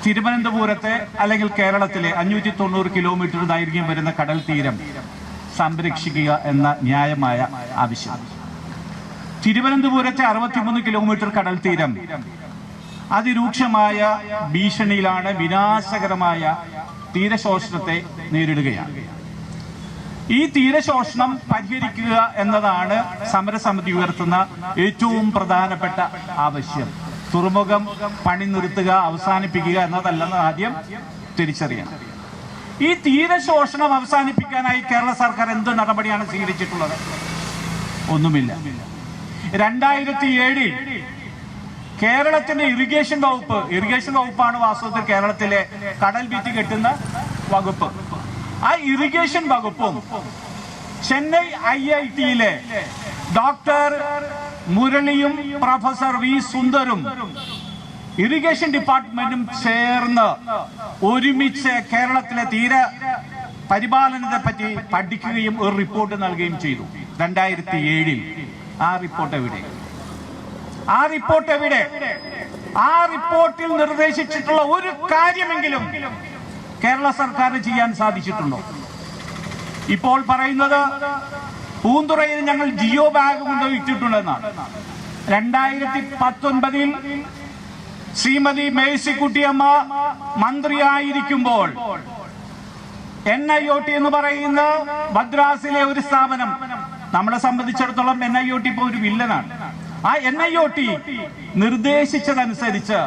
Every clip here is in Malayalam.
തിരുവനന്തപുരത്തെ അല്ലെങ്കിൽ കേരളത്തിലെ 590 കിലോമീറ്റർ ദൈർഘ്യം വരുന്ന കടൽ തീരം സംരക്ഷിക്കുക എന്ന ന്യായമായ ആവശ്യം. തിരുവനന്തപുരത്തെ 63 കിലോമീറ്റർ കടൽ തീരം അതിരൂക്ഷമായ ഭീഷണിയിലാണ്, വിനാശകരമായ തീരശോഷണത്തെ നേരിടുകയാണ്. ഈ തീരശോഷണം പരിഹരിക്കുക എന്നതാണ് സമരസമിതി ഉയർത്തുന്ന ഏറ്റവും പ്രധാനപ്പെട്ട ആവശ്യം. തുറമുഖം പണി നിർത്തുക, അവസാനിപ്പിക്കുക എന്നതല്ലെന്ന് ആദ്യം തിരിച്ചറിയണം. ഈ തീരശോഷണം അവസാനിപ്പിക്കാനായി കേരള സർക്കാർ എന്ത് നടപടിയാണ് സ്വീകരിച്ചിട്ടുള്ളത്? ഒന്നുമില്ല. 2007 കേരളത്തിന്റെ ഇറിഗേഷൻ വകുപ്പാണ് വാസ്തവത്തിൽ കേരളത്തിലെ കടൽ ഭിത്തി കെട്ടുന്ന വകുപ്പ്. ആ ഇറിഗേഷൻ വകുപ്പും ചെന്നൈ IIT-യിലെ ഡോക്ടർ മുരളിയും പ്രൊഫസർ വി സുന്ദരും ഇറിഗേഷൻ ഡിപ്പാർട്ട്മെന്റും ചേർന്ന് ഒരുമിച്ച് കേരളത്തിലെ തീര പരിപാലനത്തെ പറ്റി പഠിക്കുകയും ഒരു റിപ്പോർട്ട് നൽകുകയും ചെയ്തു 2007. ആ റിപ്പോർട്ട് എവിടെ? ആ റിപ്പോർട്ടിൽ നിർദ്ദേശിച്ചിട്ടുള്ള ഒരു കാര്യമെങ്കിലും കേരള സർക്കാരിന് ചെയ്യാൻ സാധിച്ചിട്ടുണ്ടോ? ഇപ്പോൾ പറയുന്നത് പൂന്തുറയിൽ ഞങ്ങൾ ജിയോ ബാഗ് കൊണ്ട് ഇട്ടിട്ടുണ്ടെന്നാണ്. 2019 ശ്രീമതി മേഴ്സിക്കുട്ടിയമ്മ മന്ത്രിയായിരിക്കുമ്പോൾ NIOT എന്ന് പറയുന്ന മദ്രാസിലെ ഒരു സ്ഥാപനം, നമ്മളെ സംബന്ധിച്ചിടത്തോളം NIOT ഇപ്പോൾ ഒരു വില്ലനാണ്. ആ NIOT നിർദ്ദേശിച്ചതനുസരിച്ച്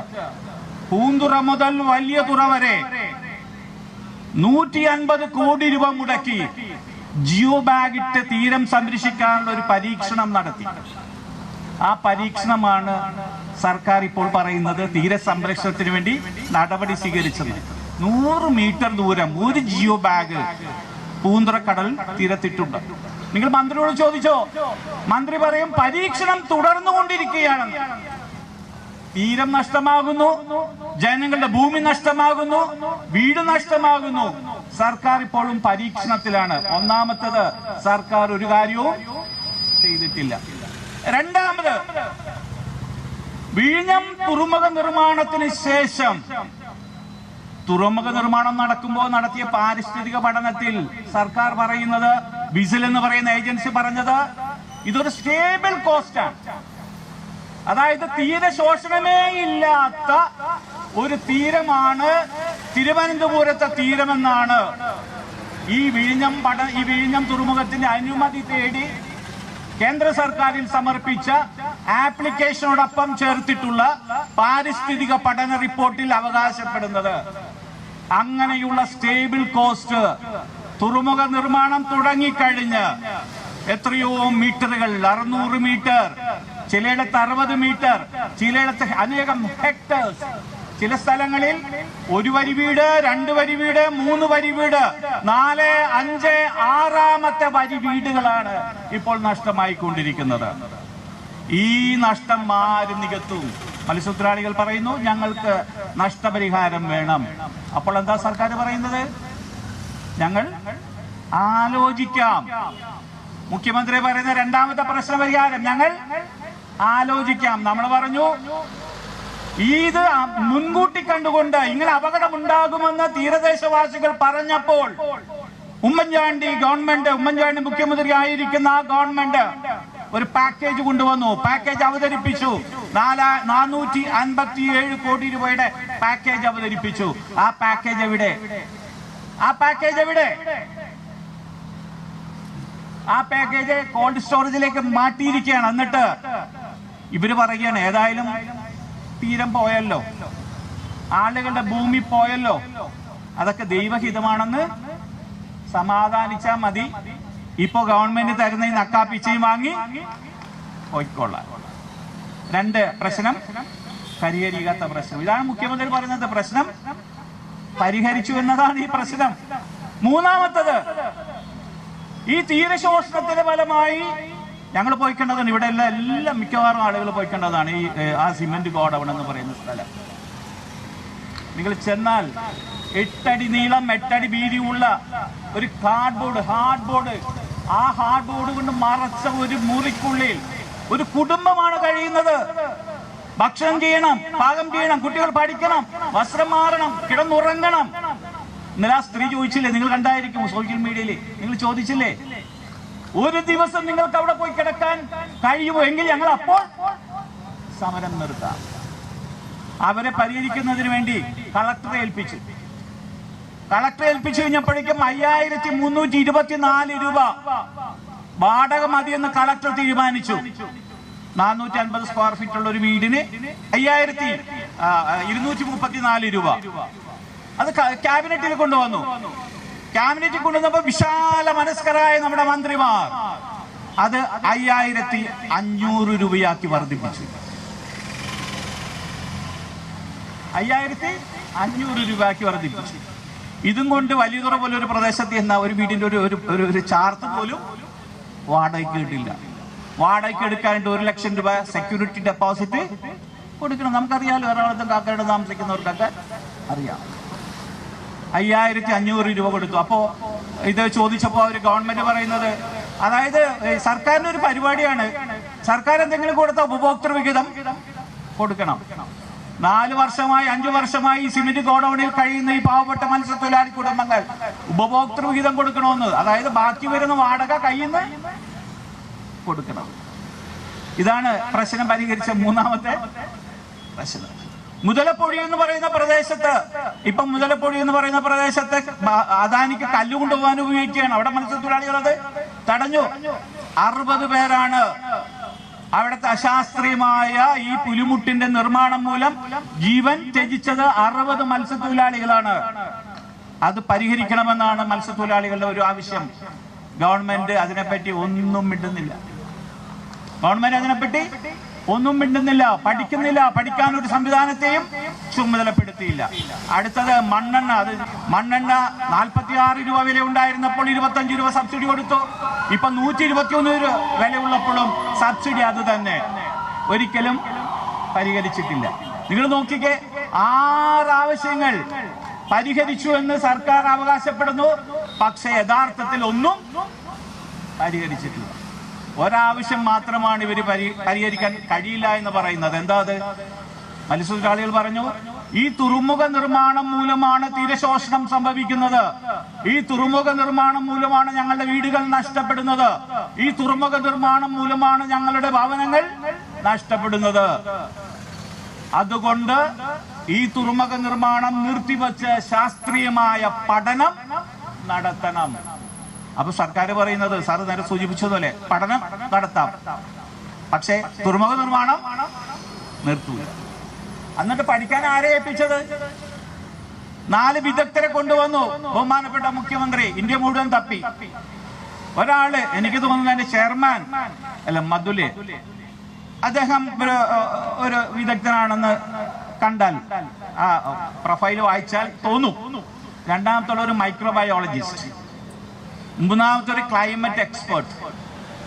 പൂന്തുറ മുതൽ വലിയ തുറ വരെ 150 കോടി രൂപ മുടക്കി ജിയോ ബാഗ് ഇട്ട് തീരം സംരക്ഷിക്കാനുള്ള ഒരു പരീക്ഷണം നടത്തി. ആ പരീക്ഷണമാണ് സർക്കാർ ഇപ്പോൾ പറയുന്നത് തീരസംരക്ഷണത്തിന് വേണ്ടി നടപടി സ്വീകരിച്ചത്. 100 മീറ്റർ ദൂരം ഒരു ജിയോ ബാഗ് പൂന്തുറ കടൽ തീരത്തിട്ടുണ്ട്. നിങ്ങൾ മന്ത്രിയോട് ചോദിച്ചോ? മന്ത്രി പറയും പരീക്ഷണം തുടർന്നുകൊണ്ടിരിക്കുകയാണ്. തീരം നഷ്ടമാകുന്നു, ജനങ്ങളുടെ ഭൂമി നഷ്ടമാകുന്നു, വീട് നഷ്ടമാകുന്നു. സർക്കാർ ഇപ്പോഴും പരീക്ഷണത്തിലാണ്. ഒന്നാമത്തത്, സർക്കാർ ഒരു കാര്യവും ചെയ്തിട്ടില്ല. രണ്ടാമത്, വിഴിഞ്ഞം തുറമുഖ നിർമ്മാണത്തിന് ശേഷം തുറമുഖ നിർമ്മാണം നടക്കുമ്പോൾ നടത്തിയ പാരിസ്ഥിതിക പഠനത്തിൽ സർക്കാർ പറയുന്നത്, വിസിൽ എന്ന് പറയുന്ന ഏജൻസി പറഞ്ഞത്, ഇതൊരു സ്റ്റേബിൾ കോസ്റ്റ് ആണ്. അതായത് തീരശോഷണമേ ഇല്ലാത്ത ഒരു തീരമാണ് തിരുവനന്തപുരത്തെ തീരമെന്നാണ് ഈ വിഴിഞ്ഞം തുറമുഖത്തിന്റെ അനുമതി തേടി കേന്ദ്ര സർക്കാരിൽ സമർപ്പിച്ച ആപ്ലിക്കേഷനോടൊപ്പം ചേർത്തിട്ടുള്ള പാരിസ്ഥിതിക പഠന റിപ്പോർട്ടിൽ അവകാശപ്പെടുന്നത്. അങ്ങനെയുള്ള സ്റ്റേബിൾ കോസ്റ്റ് തുറമുഖ നിർമ്മാണം തുടങ്ങിക്കഴിഞ്ഞ് എത്രയോ മീറ്ററുകൾ, 600 മീറ്റർ, ചിലയിടത്ത് 60 മീറ്റർ, ചിലയിടത്ത് അനേകം ഹെക്ടേഴ്സ്, ചില സ്ഥലങ്ങളിൽ 1 വരി വീട്, 2 വരി വീട്, 3 വരി വീട്, 4, 5, 6ാമത്തെ വരി വീടുകളാണ് ഇപ്പോൾ നഷ്ടമായിക്കൊണ്ടിരിക്കുന്നത്. ഈ നഷ്ടം ആര് നികത്തും? മത്സ്യത്തൊഴിലാളികൾ പറയുന്നു, ഞങ്ങൾക്ക് നഷ്ടപരിഹാരം വേണം. അപ്പോൾ എന്താ സർക്കാർ പറയുന്നത്? ഞങ്ങൾ ആലോചിക്കാം. മുഖ്യമന്ത്രി പറയുന്ന രണ്ടാമത്തെ പ്രശ്നപരിഹാരം, ഞങ്ങൾ ആലോചിക്കാം. നമ്മൾ പറഞ്ഞു, ഇത് മുൻകൂട്ടി കണ്ടുകൊണ്ട് ഇങ്ങനെ അപകടമുണ്ടാകുമെന്ന് തീരദേശവാസികൾ പറഞ്ഞപ്പോൾ ഉമ്മൻചാണ്ടി മുഖ്യമന്ത്രി ആയിരിക്കുന്ന ആ ഗവൺമെന്റ് ഒരു പാക്കേജ് കൊണ്ടുവന്നു, പാക്കേജ് അവതരിപ്പിച്ചു. 457 കോടി രൂപയുടെ പാക്കേജ് അവതരിപ്പിച്ചു. ആ പാക്കേജ് എവിടെ? ആ പാക്കേജ് കോൾഡ് സ്റ്റോറേജിലേക്ക് മാറ്റിയിരിക്കുകയാണ്. എന്നിട്ട് ഇവര് പറയുകയാണ്, ഏതായാലും തീരം പോയല്ലോ, ആളുകളുടെ ഭൂമി പോയല്ലോ, അതൊക്കെ ദൈവഹിതമാണെന്ന് സമാധാനിച്ചാൽ മതി. ഇപ്പോ ഗവൺമെന്റ് തരുന്ന ഈ നക്കാപ്പിച്ചയും വാങ്ങി പോയിക്കൊള്ളാം. 2 പ്രശ്നം പരിഹരിക്കാത്ത പ്രശ്നം. ഇതാണ് മുഖ്യമന്ത്രി പറയുന്നത്. പ്രശ്നം പരിഹരിച്ചു എന്നതാണ് ഈ പ്രശ്നം. മൂന്നാമത്തത്, ഈ തീരശോഷണത്തിന്റെ ഫലമായി ഞങ്ങൾ പോയിക്കേണ്ടതാണ്. ഇവിടെ എല്ലാം മിക്കവാറും ആളുകൾ പോയിക്കേണ്ടതാണ് ഈ ആ സിമെന്റ് ഗോഡൌൺ എന്ന് പറയുന്ന സ്ഥലം. നിങ്ങൾ ചെന്നാൽ 8 അടി നീളം, 8 അടി വീതിയുള്ള ഒരു ഹാർഡ് ബോർഡ്, ആ ഹാർഡ് ബോർഡ് കൊണ്ട് മറച്ച ഒരു മുറിക്കുള്ളിൽ ഒരു കുടുംബമാണ് കഴിയുന്നത്. ഭക്ഷണം ചെയ്യണം, പാകം ചെയ്യണം, കുട്ടികൾ പഠിക്കണം, വസ്ത്രം മാറണം, കിടന്നുറങ്ങണം. ഇന്നലെ ആ സ്ത്രീ ചോദിച്ചില്ലേ, നിങ്ങൾ കണ്ടായിരിക്കും സോഷ്യൽ മീഡിയയിൽ, നിങ്ങൾ ചോദിച്ചില്ലേ, ഒരു ദിവസം നിങ്ങൾക്ക് അവിടെ പോയി കിടക്കാൻ കഴിയുമോ എങ്കിൽ ഞങ്ങൾ അപ്പോൾ സമരം നിർത്താം. അവരെ പരിഹരിക്കുന്നതിന് വേണ്ടി കളക്ടറെ ഏൽപ്പിച്ചു. കഴിഞ്ഞപ്പോഴേക്കും 5324 രൂപ വാടക മതിയെന്ന് കളക്ടർ തീരുമാനിച്ചു. 450 സ്ക്വയർ ഫീറ്റ് ഉള്ള ഒരു വീടിന് 5234 രൂപ. അത് ക്യാബിനറ്റിൽ കൊണ്ടുവന്നു. ക്യാബിനറ്റിൽ കൊണ്ടുവന്നപ്പോൾ വിശാല മനസ്കരായ നമ്മുടെ മന്ത്രിമാർ അത് 5500 രൂപയാക്കി വർദ്ധിപ്പിച്ചു. 5500 രൂപയാക്കി വർദ്ധിപ്പിച്ചു. ഇതും കൊണ്ട് വലിയതുറ പോലെ ഒരു പ്രദേശത്ത് എന്ന ഒരു വീടിന്റെ ഒരു ചാർത്ത് പോലും വാടകയ്ക്ക് കിട്ടില്ല. വാടകയ്ക്ക് എടുക്കാനായിട്ട് 1 ലക്ഷം രൂപ സെക്യൂരിറ്റി ഡെപ്പോസിറ്റ് കൊടുക്കണം. നമുക്കറിയാലോ, എറണാകുളത്തും കാക്കനാട് താമസിക്കുന്നവർക്കൊക്കെ അറിയാം. 5500 രൂപ കൊടുത്തു. അപ്പോ ഇത് ചോദിച്ചപ്പോൾ അവർ ഗവൺമെന്റ് പറയുന്നത്, അതായത് സർക്കാരിന്റെ ഒരു പരിപാടിയാണ്, സർക്കാർ എന്തെങ്കിലും കൊടുത്ത ഉപഭോക്തൃ വിഹിതം കൊടുക്കണം. 4 വർഷമായി 5 വർഷമായി സിമന്റ് ഗോഡൌണിൽ കഴിയുന്ന ഈ പാവപ്പെട്ട മത്സ്യത്തൊഴിലാളി കുടുംബങ്ങൾ ഉപഭോക്തൃ വിഹിതം കൊടുക്കണമെന്ന്, അതായത് ബാക്കി വരുന്ന വാടക കയ്യിൽ നിന്ന് കൊടുക്കണം. ഇതാണ് പ്രശ്നം പരിഹരിച്ച മൂന്നാമത്തെ പ്രശ്നം. മുതലപ്പൊഴി എന്ന് പറയുന്ന പ്രദേശത്ത് അദാനിക്ക് കല്ലുകൊണ്ടുപോകാൻ ഉപയോഗിക്കുകയാണ്. അവിടെ മത്സ്യത്തൊഴിലാളികൾ അത് തടഞ്ഞു. 60 പേരാണ് അവിടുത്തെ അശാസ്ത്രീയമായ ഈ പുലിമുട്ടിന്റെ നിർമ്മാണം മൂലം ജീവൻ ത്യജിച്ചത്. 60 മത്സ്യത്തൊഴിലാളികളാണ്. അത് പരിഹരിക്കണമെന്നാണ് മത്സ്യത്തൊഴിലാളികളുടെ ഒരു ആവശ്യം. ഗവൺമെന്റ് അതിനെപ്പറ്റി ഒന്നും മിണ്ടുന്നില്ല. പഠിക്കുന്നില്ല. പഠിക്കാൻ ഒരു സംവിധാനത്തെയും ചുമതലപ്പെടുത്തിയില്ല. അടുത്തത് മണ്ണെണ്ണ. മണ്ണെണ്ണ 46 രൂപ വില ഉണ്ടായിരുന്നപ്പോൾ 25 രൂപ സബ്സിഡി കൊടുത്തു. ഇപ്പൊ 121 രൂപ വിലയുള്ളപ്പോഴും സബ്സിഡി അത് തന്നെ. ഒരിക്കലും പരിഹരിച്ചിട്ടില്ല. നിങ്ങൾ നോക്കിക്കേ, 6 ആവശ്യങ്ങൾ പരിഹരിച്ചു എന്ന് സർക്കാർ അവകാശപ്പെടുന്നു. പക്ഷെ യഥാർത്ഥത്തിൽ ഒന്നും പരിഹരിച്ചിട്ടില്ല. ഒരാവശ്യം മാത്രമാണ് ഇവർ പരിഹരിക്കാൻ കഴിയില്ല എന്ന് പറയുന്നത്. എന്താ അത്? മത്സ്യത്തൊഴിലാളികൾ പറഞ്ഞു, ഈ തുറമുഖ നിർമ്മാണം മൂലമാണ് തീരശോഷണം സംഭവിക്കുന്നത്. ഈ തുറമുഖ നിർമ്മാണം മൂലമാണ് ഞങ്ങളുടെ വീടുകൾ നഷ്ടപ്പെടുന്നത്. ഈ തുറമുഖ നിർമ്മാണം മൂലമാണ് ഞങ്ങളുടെ ഭവനങ്ങൾ നഷ്ടപ്പെടുന്നത്. അതുകൊണ്ട് ഈ തുറമുഖ നിർമ്മാണം നിർത്തിവച്ച് ശാസ്ത്രീയമായ പഠനം നടത്തണം. അപ്പൊ സർക്കാർ പറയുന്നത്, സാർ നേരെ സൂചിപ്പിച്ചതുപോലെ പഠനം നടത്താം, പക്ഷേ തുറമുഖ നിർമ്മാണം നിർത്തൂല. എന്നിട്ട് പഠിക്കാൻ ആരെ ഏൽപ്പിച്ചത്? 4 വിദഗ്ധരെ കൊണ്ടുവന്നു. ബഹുമാനപ്പെട്ട മുഖ്യമന്ത്രി ഇന്ത്യ മുഴുവൻ തപ്പി. ഒരാള്, എനിക്ക് തോന്നുന്നു എന്റെ ചെയർമാൻ മധുലെ, അദ്ദേഹം ഒരു വിദഗ്ധനാണെന്ന് കണ്ടാൽ, ആ പ്രൊഫൈൽ വായിച്ചാൽ തോന്നും. രണ്ടാമത്തുള്ള ഒരു മൈക്രോബയോളജിസ്റ്റ്, മൂന്നാമത്തെ ഒരു ക്ലൈമറ്റ് എക്സ്പേർട്ട്,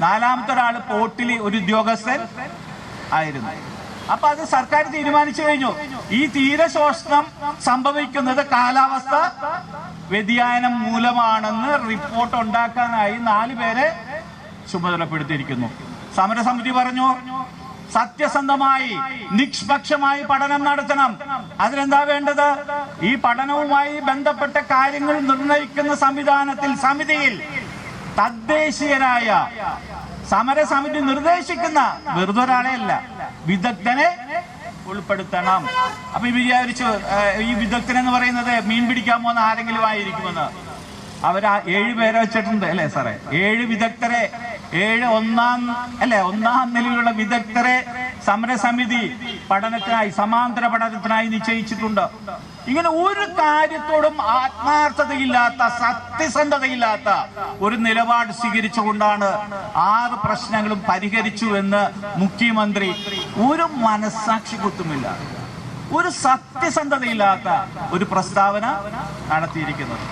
നാലാമത്തെ ഒരാൾ പോർട്ടിലെ ഒരു ഉദ്യോഗസ്ഥൻ ആയിരുന്നു. അപ്പൊ അത് സർക്കാർ തീരുമാനിച്ചു കഴിഞ്ഞു. ഈ തീരശോഷണം സംഭവിക്കുന്നത് കാലാവസ്ഥ വ്യതിയാനം മൂലമാണെന്ന് റിപ്പോർട്ട് ഉണ്ടാക്കാനായി 4 പേരെ ചുമതലപ്പെടുത്തിയിരിക്കുന്നു. സമരസമിതി പറഞ്ഞു, സത്യസന്ധമായി നിഷ്പക്ഷമായി പഠനം നടത്തണം. അതിനെന്താ വേണ്ടത്? ഈ പഠനവുമായി ബന്ധപ്പെട്ട കാര്യങ്ങൾ നിർണയിക്കുന്ന സമിതിയിൽ തദ്ദേശീയരായ സമരസമിതി നിർദ്ദേശിക്കുന്ന വെറുതെ ഒരാളെ അല്ല, വിദഗ്ധനെ ഉൾപ്പെടുത്തണം. അപ്പൊ വിചാരിച്ചു ഈ വിദഗ്ധൻ എന്ന് പറയുന്നത് മീൻ പിടിക്കാൻ പോകുന്ന ആരെങ്കിലും ആയിരിക്കുമെന്ന്. അവർ 7 പേരെ വെച്ചിട്ടുണ്ട് അല്ലേ സാറേ? 7 വിദഗ്ധരെ, 7 ഒന്നാം നിലയിലുള്ള വിദഗ്ധരെ സമരസമിതി പഠനത്തിനായി, സമാന്തര പഠനത്തിനായി നിശ്ചയിച്ചിട്ടുണ്ട്. ഇങ്ങനെ ഒരു കാര്യത്തോടും ആത്മാർത്ഥതയില്ലാത്ത, സത്യസന്ധതയില്ലാത്ത ഒരു നിലപാട് സ്വീകരിച്ചുകൊണ്ടാണ് 6 പ്രശ്നങ്ങളും പരിഹരിച്ചു എന്ന് മുഖ്യമന്ത്രി ഒരു മനസ്സാക്ഷി കുത്തുമില്ല, ഒരു സത്യസന്ധതയില്ലാത്ത ഒരു പ്രസ്താവന നടത്തിയിരിക്കുന്നത്.